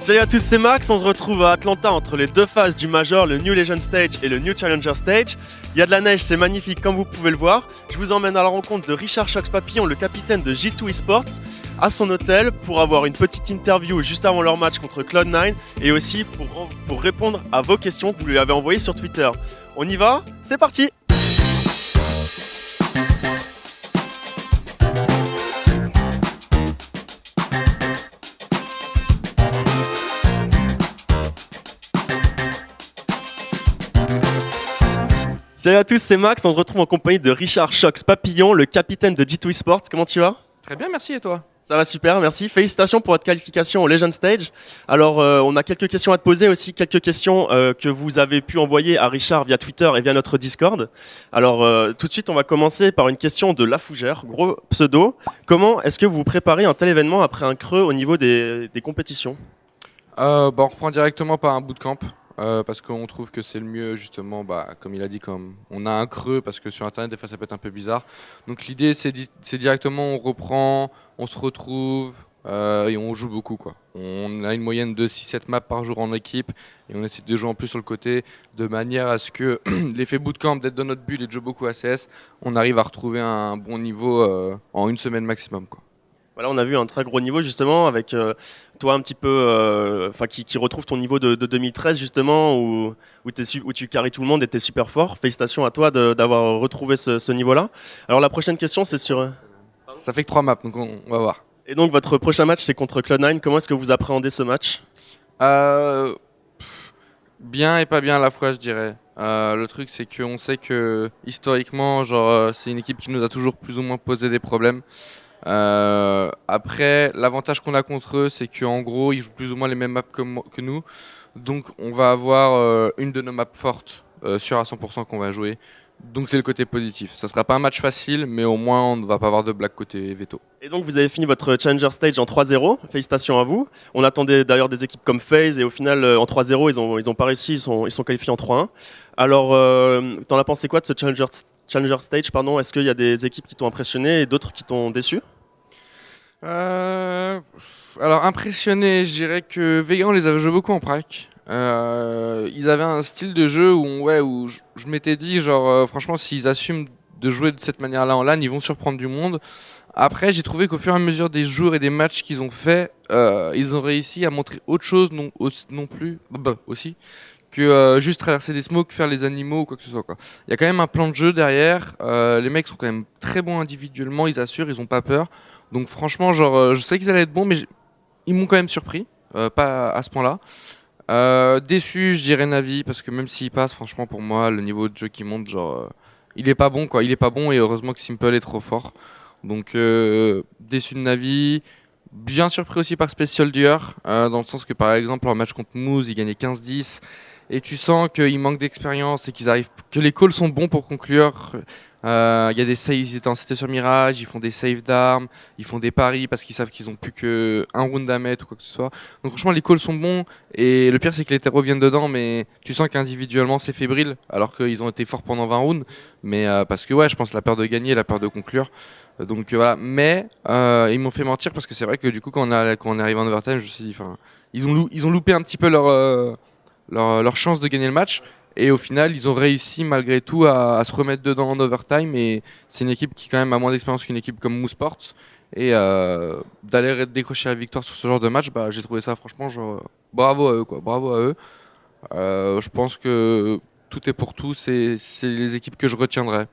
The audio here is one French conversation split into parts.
Salut à tous, c'est Max, on se retrouve à Atlanta entre les deux phases du Major, le New Legend Stage et le New Challenger Stage. Il y a de la neige, c'est magnifique comme vous pouvez le voir. Je vous emmène à la rencontre de Richard Shox Papillon, le capitaine de G2 Esports, à son hôtel pour avoir une petite interview juste avant leur match contre Cloud9 et aussi pour répondre à vos questions que vous lui avez envoyées sur Twitter. On y va? C'est parti! Salut à tous, c'est Max, on se retrouve en compagnie de Richard Shox Papillon, le capitaine de G2 Esports. Comment tu vas? Très bien, merci, et toi? Ça va super, merci. Félicitations pour votre qualification au Legend Stage. Alors, on a quelques questions à te poser aussi, quelques questions que vous avez pu envoyer à Richard via Twitter et via notre Discord. Alors, tout de suite, on va commencer par une question de La Fougère, gros pseudo. Comment est-ce que vous vous préparez un tel événement après un creux au niveau des compétitions? On reprend directement par un bootcamp. Parce qu'on trouve que c'est le mieux justement, comme il a dit, comme on a un creux parce que sur internet des fois ça peut être un peu bizarre. Donc l'idée c'est directement on reprend, on se retrouve et on joue beaucoup quoi. On a une moyenne de 6-7 maps par jour en équipe et on essaie de jouer en plus sur le côté de manière à ce que l'effet bootcamp d'être dans notre bulle et de jouer beaucoup ACS, on arrive à retrouver un bon niveau en une semaine maximum quoi. Voilà, on a vu un très gros niveau justement avec toi un petit peu, qui retrouve ton niveau de 2013 justement où tu carries tout le monde et t'es super fort. Félicitations à toi d'avoir retrouvé ce niveau-là. Alors la prochaine question c'est sur... Ça fait que 3 maps donc on va voir. Et donc votre prochain match c'est contre Cloud9. Comment est-ce que vous appréhendez ce match? Bien et pas bien à la fois je dirais. Le truc c'est qu'on sait que historiquement c'est une équipe qui nous a toujours plus ou moins posé des problèmes. Après, l'avantage qu'on a contre eux, c'est qu'en gros, ils jouent plus ou moins les mêmes maps que nous. Donc, on va avoir une de nos maps fortes sûre à 100% qu'on va jouer. Donc, c'est le côté positif. Ça sera pas un match facile, mais au moins, on ne va pas avoir de blague côté veto. Et donc, vous avez fini votre Challenger Stage en 3-0. Félicitations à vous. On attendait d'ailleurs des équipes comme FaZe et au final, en 3-0, ils ont pas réussi. Ils sont qualifiés en 3-1. Alors, t'en as pensé quoi de ce Challenger Stage, pardon? Est-ce qu'il y a des équipes qui t'ont impressionné et d'autres qui t'ont déçu? Alors impressionné, je dirais que Vega on les avait joués beaucoup en prac. Ils avaient un style de jeu où je m'étais dit franchement s'ils assument de jouer de cette manière-là en LAN, ils vont surprendre du monde. Après j'ai trouvé qu'au fur et à mesure des jours et des matchs qu'ils ont fait, ils ont réussi à montrer autre chose aussi que juste traverser des smokes, faire les animaux ou quoi que ce soit quoi. Il y a quand même un plan de jeu derrière. Les mecs sont quand même très bons individuellement, ils assurent, ils ont pas peur. Donc franchement, je sais qu'ils allaient être bons, mais ils m'ont quand même surpris, pas à ce point-là. Déçu, je dirais Navi, parce que même s'il passe, franchement pour moi, le niveau de jeu qui monte, il est pas bon quoi. Il est pas bon et heureusement que Simple est trop fort. Donc déçu de Navi, bien surpris aussi par Space Soldier, dans le sens que par exemple en match contre Moose, ils gagnaient 15-10. Et tu sens qu'ils manquent d'expérience et que les calls sont bons pour conclure. Il y a des saves, ils étaient en CT sur Mirage, ils font des saves d'armes, ils font des paris parce qu'ils savent qu'ils ont plus qu'un round à mettre ou quoi que ce soit. Donc franchement les calls sont bons et le pire c'est que les terreaux viennent dedans, mais tu sens qu'individuellement c'est fébrile alors qu'ils ont été forts pendant 20 rounds. Mais parce que je pense la peur de gagner, la peur de conclure. Donc voilà, mais ils m'ont fait mentir parce que c'est vrai que du coup quand on est arrivé en overtime, je me suis dit, ils ont loupé un petit peu leur chance de gagner le match. Et au final, ils ont réussi malgré tout à se remettre dedans en overtime. Et c'est une équipe qui quand même a moins d'expérience qu'une équipe comme Moose Sports. Et d'aller décrocher la victoire sur ce genre de match, j'ai trouvé ça franchement bravo à eux quoi. Bravo à eux. Je pense que tout est pour tout. C'est les équipes que je retiendrai.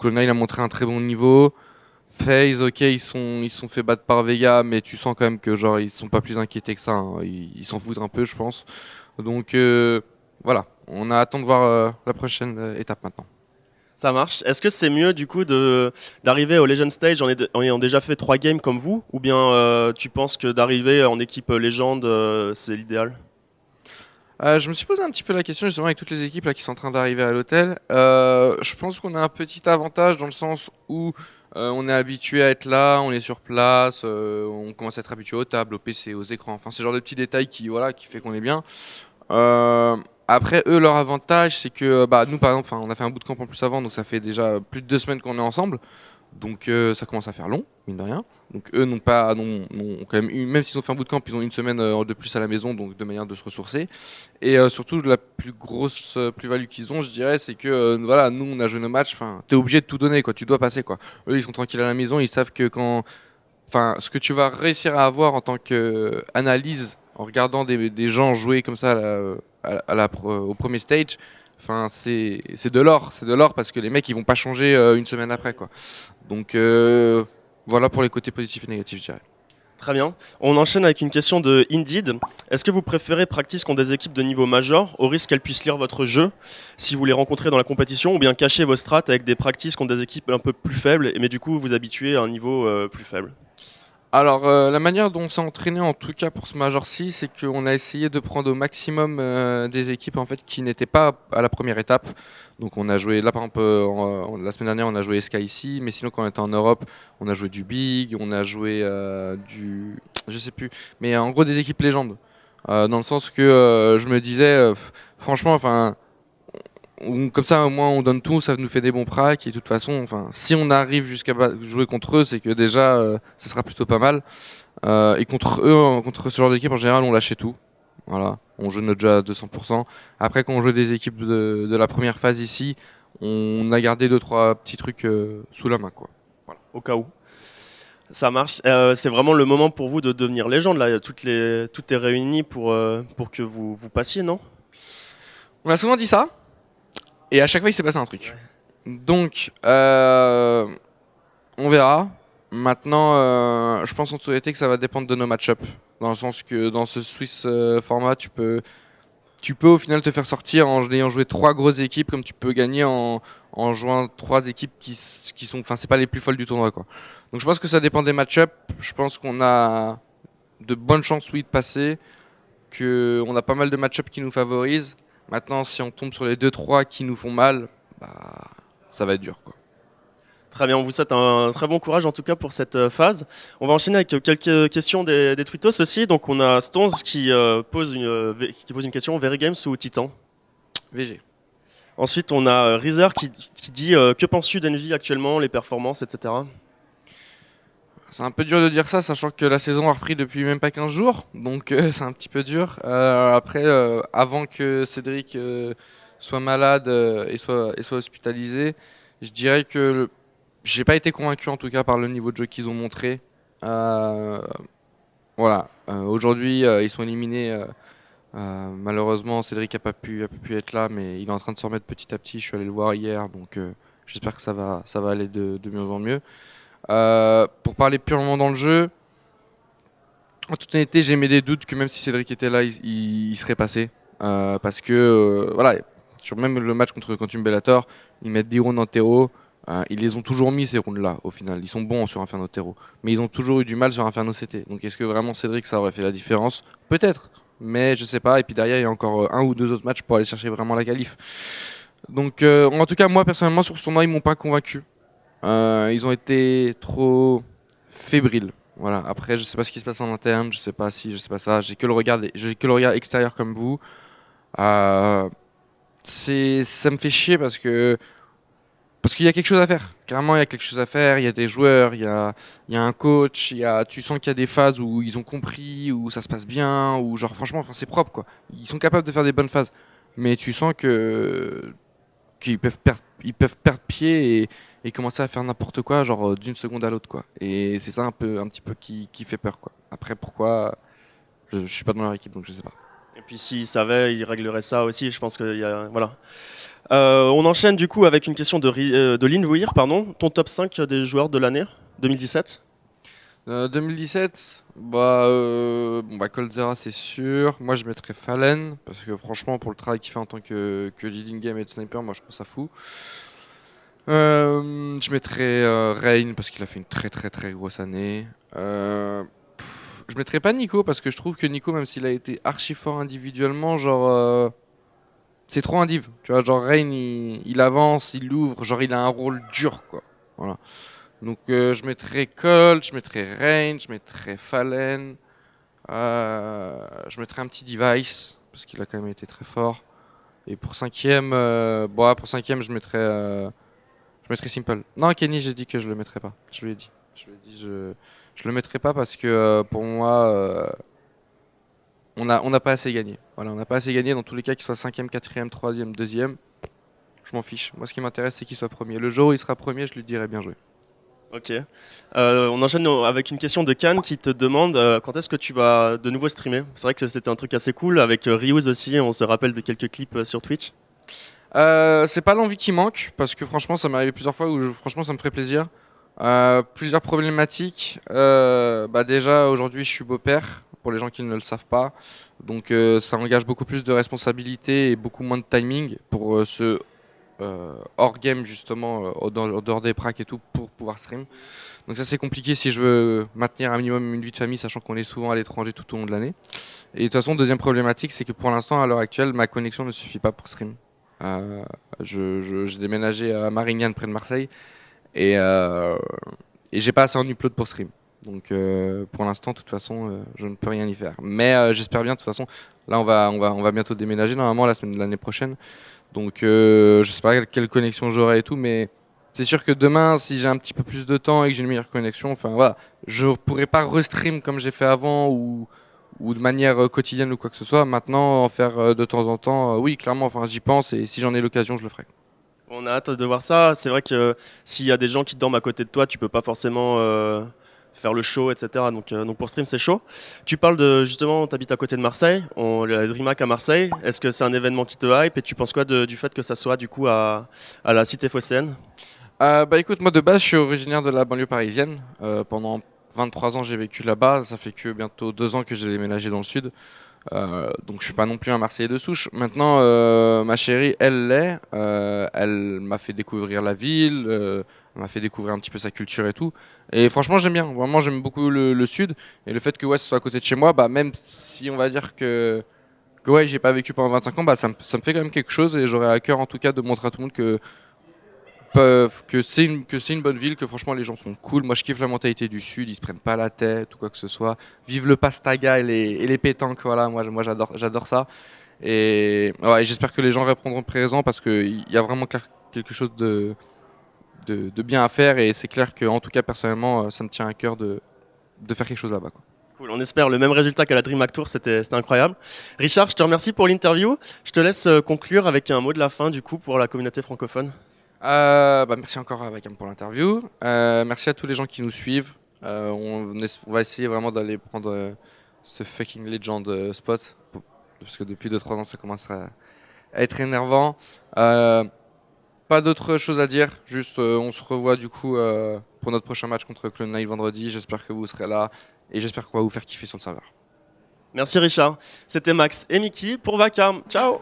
Cloud9 a montré un très bon niveau. FaZe, ok, ils sont fait battre par Vega, mais tu sens quand même que ils sont pas plus inquiétés que ça. Hein. Ils s'en foutent un peu, je pense. Donc voilà. On a hâte de voir la prochaine étape maintenant. Ça marche. Est-ce que c'est mieux du coup d'arriver au Legend Stage en ayant déjà fait 3 games comme vous? Ou bien tu penses que d'arriver en équipe légende, c'est l'idéal? Je me suis posé un petit peu la question justement avec toutes les équipes là, qui sont en train d'arriver à l'hôtel. Je pense qu'on a un petit avantage dans le sens où on est habitué à être là, on est sur place, on commence à être habitué aux tables, aux PC, aux écrans. Enfin, c'est le genre de petits détails qui fait qu'on est bien. Après, eux, leur avantage, c'est que nous, par exemple, on a fait un bootcamp en plus avant, donc ça fait déjà plus de 2 semaines qu'on est ensemble. Donc ça commence à faire long, mine de rien. Donc eux n'ont pas, n'ont quand même eu, même s'ils ont fait un bootcamp, ils ont une semaine de plus à la maison, donc de manière de se ressourcer. Et surtout la plus grosse plus-value qu'ils ont, je dirais, c'est que voilà, nous on a joué nos matchs, enfin, t'es obligé de tout donner, quoi. Tu dois passer, quoi. Eux ils sont tranquilles à la maison, ils savent que quand, enfin, ce que tu vas réussir à avoir en tant qu'analyse en regardant des gens jouer comme ça au premier stage. Enfin, c'est de l'or parce que les mecs ils vont pas changer une semaine après, quoi. Donc voilà pour les côtés positifs et négatifs, je dirais. Très bien. On enchaîne avec une question de Indeed. Est-ce que vous préférez practice contre des équipes de niveau major, au risque qu'elles puissent lire votre jeu si vous les rencontrez dans la compétition, ou bien cacher vos strats avec des practices contre des équipes un peu plus faibles, mais du coup vous habituez à un niveau plus faible? Alors la manière dont on s'est entraîné en tout cas pour ce Major-ci, c'est qu'on a essayé de prendre au maximum des équipes en fait qui n'étaient pas à la première étape. Donc on a joué là par exemple la semaine dernière on a joué SK ici, mais sinon quand on était en Europe on a joué du Big, on a joué du je sais plus, mais en gros des équipes légendes. Dans le sens que je me disais franchement enfin comme ça au moins on donne tout, ça nous fait des bons pracs et de toute façon enfin si on arrive jusqu'à jouer contre eux c'est que déjà ça sera plutôt pas mal. Et contre eux, contre ce genre d'équipe, en général, on lâchait tout. Voilà, on joue notre jeu à 200%. Après, quand on joue des équipes de la première phase ici, on a gardé deux trois petits trucs sous la main, quoi. Voilà. Au cas où. Ça marche. C'est vraiment le moment pour vous de devenir légende là. Tout est réuni pour que vous passiez, non? On a souvent dit ça, et à chaque fois, il s'est passé un truc. Donc, on verra. Maintenant, je pense en tout été que ça va dépendre de nos match-up. Dans le sens que dans ce Swiss format, tu peux au final te faire sortir en ayant joué trois grosses équipes, comme tu peux gagner en jouant trois équipes qui sont, enfin, c'est pas les plus folles du tournoi, quoi. Donc je pense que ça dépend des match-up. Je pense qu'on a de bonnes chances, oui, de passer, que on a pas mal de match-up qui nous favorisent. Maintenant, si on tombe sur les deux trois qui nous font mal, bah, ça va être dur, quoi. Très bien, on vous souhaite un très bon courage en tout cas pour cette phase. On va enchaîner avec quelques questions des tweetos aussi. Donc on a Stones qui pose une question, Very Games ou Titan? VG. Ensuite on a Reezer qui dit que penses-tu d'Envy actuellement, les performances, etc. C'est un peu dur de dire ça, sachant que la saison a repris depuis même pas 15 jours, donc c'est un petit peu dur. Après, avant que Cédric soit malade et soit hospitalisé, je dirais que j'ai pas été convaincu en tout cas par le niveau de jeu qu'ils ont montré. Euh, voilà. Aujourd'hui, ils sont éliminés. Malheureusement, Cédric a pas pu être là, mais il est en train de se remettre petit à petit. Je suis allé le voir hier, donc j'espère que ça va aller de mieux en mieux. Pour parler purement dans le jeu, en toute honnêteté, j'ai mis des doutes que même si Cédric était là, il serait passé. Parce que, voilà, sur même le match contre Quantum Bellator, ils mettent 10 rounds en terreau. Ils les ont toujours mis ces rounds-là, au final. Ils sont bons sur Inferno Terreau. Mais ils ont toujours eu du mal sur Inferno CT. Donc est-ce que vraiment Cédric, ça aurait fait la différence? Peut-être. Mais je sais pas. Et puis derrière, il y a encore un ou deux autres matchs pour aller chercher vraiment la qualif. Donc, en tout cas, moi, personnellement, sur ce tournoi, ils m'ont pas convaincu. Ils ont été trop fébriles. Voilà. Après, je sais pas ce qui se passe en interne, je sais pas si, je sais pas ça. J'ai que le regard extérieur comme vous. Euh, ça me fait chier parce qu'il y a quelque chose à faire. Clairement, il y a quelque chose à faire. Il y a des joueurs, il y a un coach. Tu sens qu'il y a des phases où ils ont compris, où ça se passe bien, où genre franchement, enfin, c'est propre, quoi. Ils sont capables de faire des bonnes phases, mais tu sens qu'ils peuvent perdre pied et commencer à faire n'importe quoi, genre d'une seconde à l'autre, quoi. Et c'est ça un petit peu qui fait peur, quoi. Après, pourquoi je suis pas dans leur équipe, donc je sais pas. Et puis s'il savait, il réglerait ça aussi. Je pense qu'il y a voilà. On enchaîne du coup avec une question de Lynn Weir, pardon. Ton top 5 des joueurs de l'année 2017? 2017, bon, bah Coldzera c'est sûr. Moi je mettrais Fallen parce que franchement pour le travail qu'il fait en tant que leading game et de sniper, moi je trouve ça fou. Je mettrais Rain parce qu'il a fait une très très très grosse année. Je mettrais pas Nico parce que je trouve que Nico, même s'il a été archi fort individuellement, genre c'est trop un div. Tu vois, genre Rain il avance, il l'ouvre, genre il a un rôle dur, quoi. Voilà. Donc je mettrais Colt, je mettrais Rain, je mettrais Fallen, je mettrais un petit Device parce qu'il a quand même été très fort. Et pour cinquième, pour cinquième, je Je mettrais Simple. Non, Kenny, j'ai dit que je le mettrais pas. Je lui ai dit. Je le mettrais pas parce que pour moi, on n'a pas assez gagné. Voilà, on n'a pas assez gagné dans tous les cas, qu'il soit 5ème, 4ème, 3ème, 2ème. Je m'en fiche. Moi, ce qui m'intéresse, c'est qu'il soit premier. Le jour où il sera premier, je lui dirai bien joué. Ok. On enchaîne avec une question de Cannes qui te demande quand est-ce que tu vas de nouveau streamer. C'est vrai que c'était un truc assez cool avec Ryuz aussi. On se rappelle de quelques clips sur Twitch. C'est pas l'envie qui manque, parce que franchement, ça m'est arrivé plusieurs fois où franchement, ça me ferait plaisir. Plusieurs problématiques. Déjà, aujourd'hui, je suis beau-père, pour les gens qui ne le savent pas. Donc, ça engage beaucoup plus de responsabilités et beaucoup moins de timing pour ce hors game, justement, en dehors des pracs et tout, pour pouvoir stream. Donc, ça, c'est compliqué si je veux maintenir un minimum une vie de famille, sachant qu'on est souvent à l'étranger tout au long de l'année. Et de toute façon, deuxième problématique, c'est que pour l'instant, à l'heure actuelle, ma connexion ne suffit pas pour stream. J'ai déménagé à Marignane près de Marseille et j'ai pas assez en upload pour stream. Donc pour l'instant, de toute façon, je ne peux rien y faire. Mais j'espère bien, de toute façon, là on va bientôt déménager normalement la semaine de l'année prochaine. Donc je sais pas quelle connexion j'aurai et tout, mais c'est sûr que demain, si j'ai un petit peu plus de temps et que j'ai une meilleure connexion, enfin voilà, je pourrais pas restream comme j'ai fait avant ou de manière quotidienne ou quoi que ce soit. Maintenant, en faire de temps en temps, oui, clairement, enfin j'y pense et si j'en ai l'occasion, je le ferai. On a hâte de voir ça. C'est vrai que s'il y a des gens qui dorment à côté de toi, tu peux pas forcément faire le show, etc. Donc pour stream, c'est chaud. Tu parles de justement, tu habites à côté de Marseille, la DreamHack à Marseille. Est-ce que c'est un événement qui te hype et tu penses quoi du fait que ça soit du coup à la cité phocéenne? Écoute, moi de base, je suis originaire de la banlieue parisienne. Pendant 23 ans, j'ai vécu là-bas. Ça fait que bientôt 2 ans que j'ai déménagé dans le sud. Donc je suis pas non plus un Marseillais de souche. Maintenant, ma chérie, elle l'est. Elle m'a fait découvrir la ville, elle m'a fait découvrir un petit peu sa culture et tout. Et franchement, j'aime bien. Vraiment, j'aime beaucoup le sud. Et le fait que ouais, ce soit à côté de chez moi, même si on va dire que ouais, j'ai pas vécu pendant 25 ans, ça me fait quand même quelque chose. Et j'aurais à cœur en tout cas de montrer à tout le monde que c'est une bonne ville, que franchement les gens sont cool. Moi je kiffe la mentalité du sud, ils se prennent pas la tête ou quoi que ce soit. Vive le pastaga et les pétanques, voilà, moi j'adore ça. Et ouais, j'espère que les gens répondront présent parce qu'il y a vraiment quelque chose de bien à faire et c'est clair que en tout cas personnellement ça me tient à cœur de faire quelque chose là-bas, quoi. Cool, on espère le même résultat qu'à la DreamHack Tour, c'était incroyable. Richard, je te remercie pour l'interview. Je te laisse conclure avec un mot de la fin du coup pour la communauté francophone. Merci encore à Vakam pour l'interview. Merci à tous les gens qui nous suivent. On va essayer vraiment d'aller prendre ce fucking legend spot parce que depuis 2-3 ans ça commence à être énervant. Pas d'autre chose à dire, juste on se revoit du coup pour notre prochain match contre Clone9 vendredi. J'espère que vous serez là et j'espère qu'on va vous faire kiffer sur le serveur. Merci Richard. C'était Max et Mickey pour Vakam. Ciao!